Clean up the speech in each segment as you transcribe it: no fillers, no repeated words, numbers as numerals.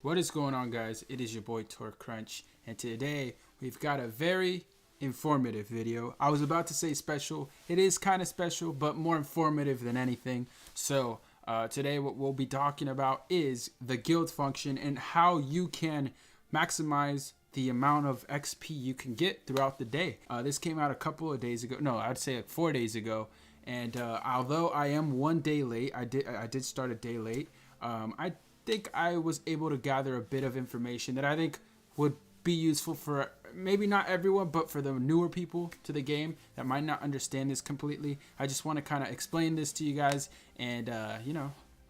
What is going on, guys? It is your boy Torque Crunch, and today we've got a very informative video. I was about to say special. It is kind of special, but more informative than anything. So today what we'll be talking about is the guild function and how you can maximize the amount of XP you can get throughout the day. This came out a couple of days ago. No, I'd say like 4 days ago. And although I am 1 day late, I did start a day late. I think I was able to gather a bit of information that I think would be useful for maybe not everyone, but for the newer people to the game that might not understand this completely. I just want to kind of explain this to you guys, and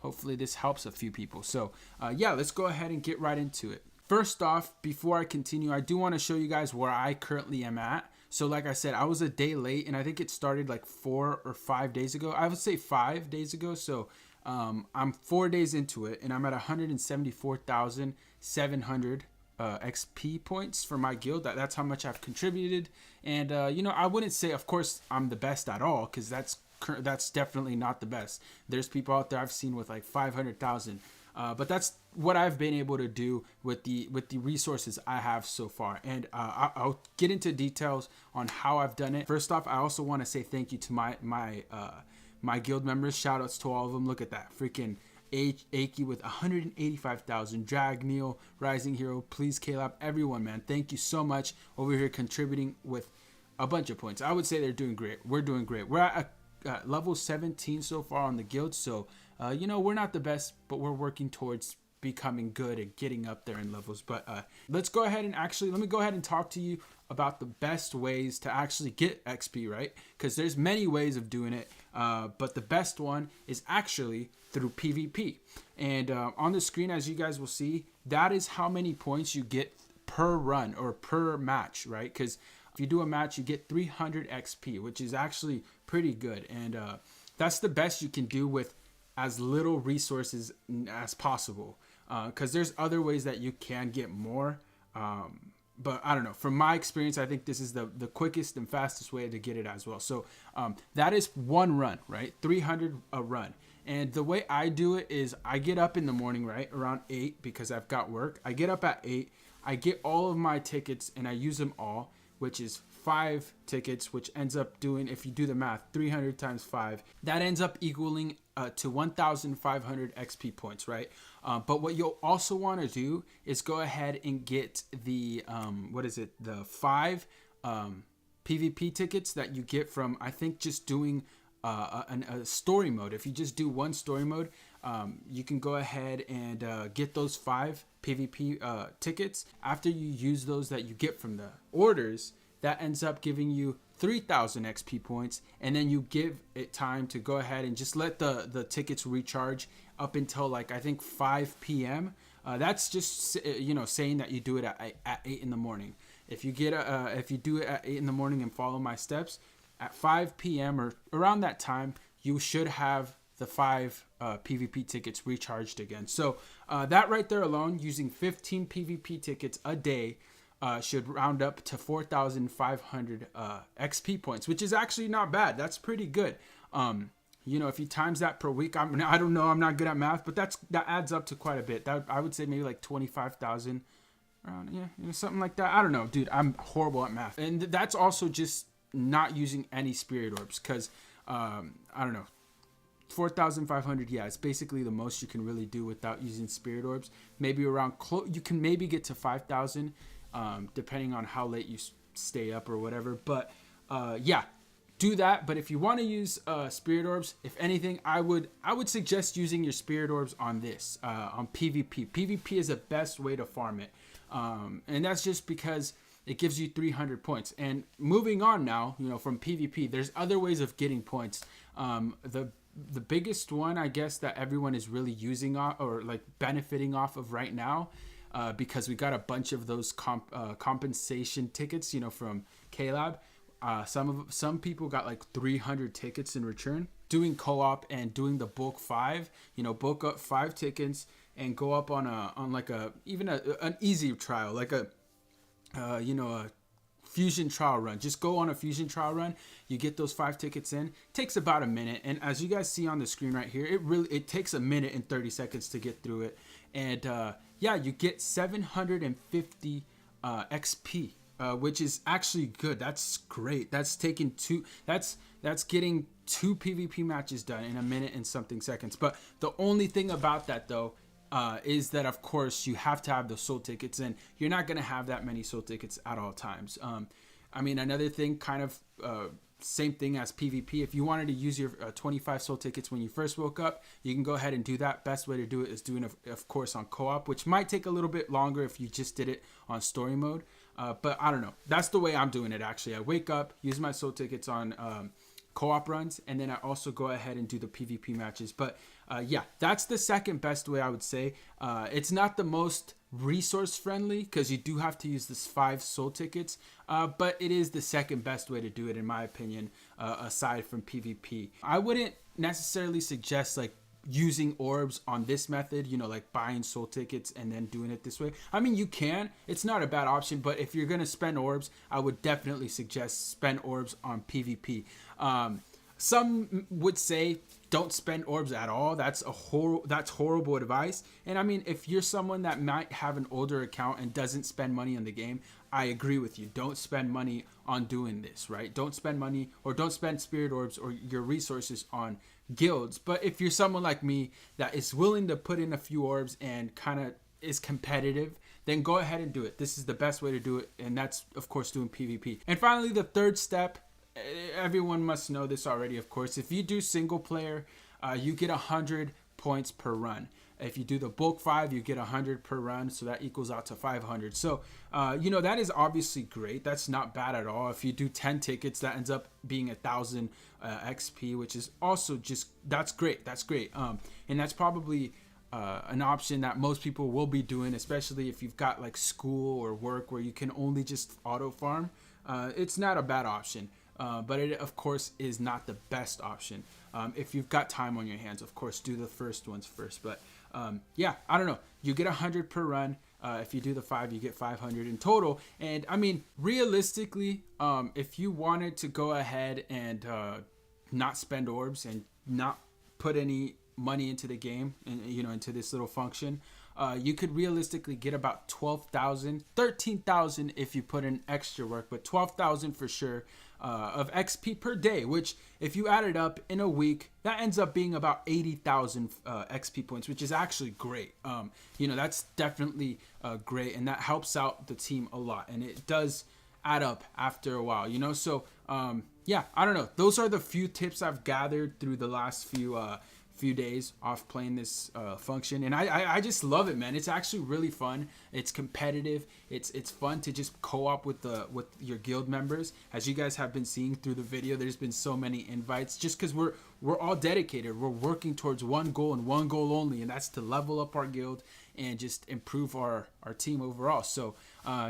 hopefully this helps a few people. So yeah, let's go ahead and get right into it. First off, before I continue, I do want to show you guys where I currently am at. So like I said, I was a day late, and I think it started like 4 or 5 days ago. I would say 5 days ago. So I'm 4 days into it, and I'm at 174,700 XP points for my guild. That's how much I've contributed. And I wouldn't say, of course, I'm the best at all, because that's definitely not the best. There's people out there I've seen with like 500,000. But that's what I've been able to do with the resources I have so far. And I'll get into details on how I've done it. First off, I also want to say thank you to my guild members. Shout outs to all of them. Look at that. Freaking Aki with 185,000. Drag, Neil, Rising Hero, Please Caleb, everyone, man. Thank you so much over here contributing with a bunch of points. I would say they're doing great. We're doing great. We're at level 17 so far on the guild. So, we're not the best, but we're working towards becoming good and getting up there in levels. But let's go ahead and let me go ahead and talk to you about the best ways to actually get XP, right? Because there's many ways of doing it, but the best one is actually through PvP. And on the screen, as you guys will see, that is how many points you get per run or per match, right? Because if you do a match, you get 300 XP, which is actually pretty good. And that's the best you can do with as little resources as possible. Because there's other ways that you can get more. But I don't know. From my experience, I think this is the quickest and fastest way to get it as well. So that is one run, right? 300 a run. And the way I do it is I get up in the morning, right? Around 8 because I've got work. I get up at 8. I get all of my tickets and I use them all, which is 5 tickets, which ends up doing, if you do the math, 300 times 5. That ends up equaling to 1,500 XP points, right? But what you'll also want to do is go ahead and get the, the 5 PvP tickets that you get from, I think, just doing a story mode. If you just do one story mode, you can go ahead and get those 5 PvP tickets. After you use those that you get from the orders, that ends up giving you 3,000 XP points, and then you give it time to go ahead and just let the tickets recharge up until like I think 5 p.m. That's just saying that you do it at 8 in the morning. If you do it at 8 in the morning and follow my steps, at 5 p.m. or around that time, you should have the 5 PvP tickets recharged again. So that right there alone, using 15 PvP tickets a day, should round up to 4,500 XP points, which is actually not bad. That's pretty good. If you times that per week, I don't know, I'm not good at math, but that adds up to quite a bit. That I would say maybe like 25,000, around, something like that. I don't know, dude. I'm horrible at math, and that's also just not using any spirit orbs, because I don't know. 4,500, yeah, it's basically the most you can really do without using spirit orbs. Maybe around you can maybe get to 5,000. Depending on how late you stay up or whatever. But yeah, do that. But if you want to use spirit orbs, if anything, I would suggest using your spirit orbs on this, on PvP. PvP is the best way to farm it. And that's just because it gives you 300 points. And moving on now, from PvP, there's other ways of getting points. The biggest one, I guess, that everyone is really using or like benefiting off of right now, because we got a bunch of those compensation tickets, from Caleb. Some people got like 300 tickets in return. Doing co-op and doing the bulk 5, bulk up 5 tickets and go up on an easy trial, like a fusion trial run. Just go on a fusion trial run. You get those 5 tickets in. It takes about a minute, and as you guys see on the screen right here, it takes a minute and 30 seconds to get through it. And yeah, you get 750 XP, which is actually good. That's great. That's taking two. That's getting 2 PvP matches done in a minute and something seconds. But the only thing about that though is that of course you have to have the soul tickets, and you're not gonna have that many soul tickets at all times. I mean, another thing, kind of same thing as PvP. If you wanted to use your 25 soul tickets when you first woke up, you can go ahead and do that. Best way to do it is doing, of course, on co-op, which might take a little bit longer if you just did it on story mode. But I don't know. That's the way I'm doing it, actually. I wake up, use my soul tickets on co-op runs, and then I also go ahead and do the PvP matches. But yeah, that's the second best way, I would say. It's not the most resource friendly because you do have to use this 5 soul tickets, but it is the second best way to do it, in my opinion, aside from PvP. I wouldn't necessarily suggest like using orbs on this method, you know, like buying soul tickets and then doing it this way. I mean, you can, it's not a bad option, but if you're gonna spend orbs, I would definitely suggest spend orbs on PvP. Some would say don't spend orbs at all. That's horrible advice. And I mean, if you're someone that might have an older account and doesn't spend money on the game, I agree with you. Don't spend money on doing this, right? Don't spend money, or don't spend spirit orbs or your resources on guilds. But if you're someone like me that is willing to put in a few orbs and kind of is competitive, then go ahead and do it. This is the best way to do it, and that's of course doing PvP. And finally, the third step, everyone must know this already, of course. If you do single player, you get 100 points per run. If you do the bulk 5, you get 100 per run, so that equals out to 500. So you know, that is obviously great. That's not bad at all. If you do 10 tickets, that ends up being 1,000 XP, which is also just, that's great. That's great. And that's probably an option that most people will be doing, especially if you've got like school or work where you can only just auto farm. It's not a bad option. But it, of course, is not the best option. If you've got time on your hands, of course, do the first ones first. But yeah, I don't know. You get 100 per run. If you do the 5, you get 500 in total. And I mean, realistically, if you wanted to go ahead and not spend orbs and not put any money into the game, and you know, into this little function, you could realistically get about 12,000, 13,000 if you put in extra work, but 12,000 for sure of XP per day, which if you add it up in a week, that ends up being about 80,000 XP points, which is actually great. You know, that's definitely great, and that helps out the team a lot, and it does add up after a while, you know. So yeah, I don't know. Those are the few tips I've gathered through the last few days off playing this function, and I just love it, man. It's actually really fun. It's competitive. It's fun to just co-op with your guild members. As you guys have been seeing through the video, there's been so many invites just because we're all dedicated. We're working towards one goal and one goal only, and that's to level up our guild and just improve our team overall. So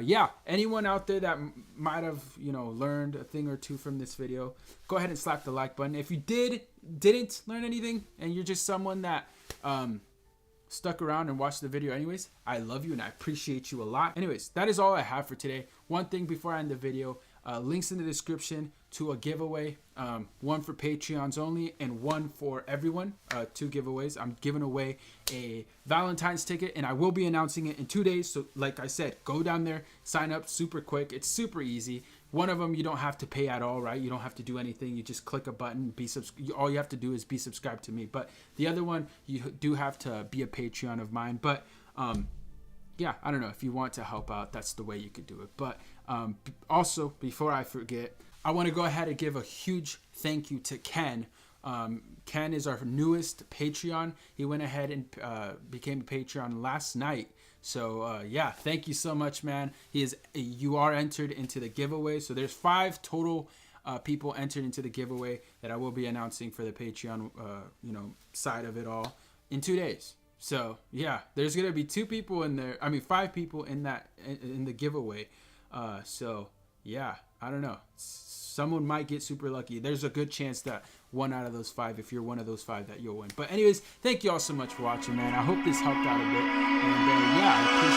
yeah, anyone out there that might have, you know, learned a thing or two from this video, go ahead and slap the like button. If you didn't learn anything and you're just someone that stuck around and watched the video anyways, I love you and I appreciate you a lot. Anyways, that is all I have for today. One thing before I end the video, links in the description to a giveaway, one for Patreons only and one for everyone. 2 giveaways. I'm giving away a Valentine's ticket, and I will be announcing it in 2 days. So like I said, go down there, sign up super quick. It's super easy. One of them you don't have to pay at all, right? You don't have to do anything. You just click a button, all you have to do is be subscribed to me. But the other one, you do have to be a Patreon of mine. But yeah, I don't know, if you want to help out, that's the way you could do it. But also, before I forget, I want to go ahead and give a huge thank you to Ken. Ken is our newest Patreon. He went ahead and became a Patreon last night. So yeah, thank you so much, man. You are entered into the giveaway. So there's 5 total people entered into the giveaway that I will be announcing for the Patreon you know, side of it all in 2 days. So yeah, there's gonna be 2 people in there. I mean, 5 people in the giveaway. So yeah, I don't know. Someone might get super lucky. There's a good chance that 1 out of those 5, if you're one of those 5, that you'll win. But anyways, thank you all so much for watching, man. I hope this helped out a bit. And yeah, I appreciate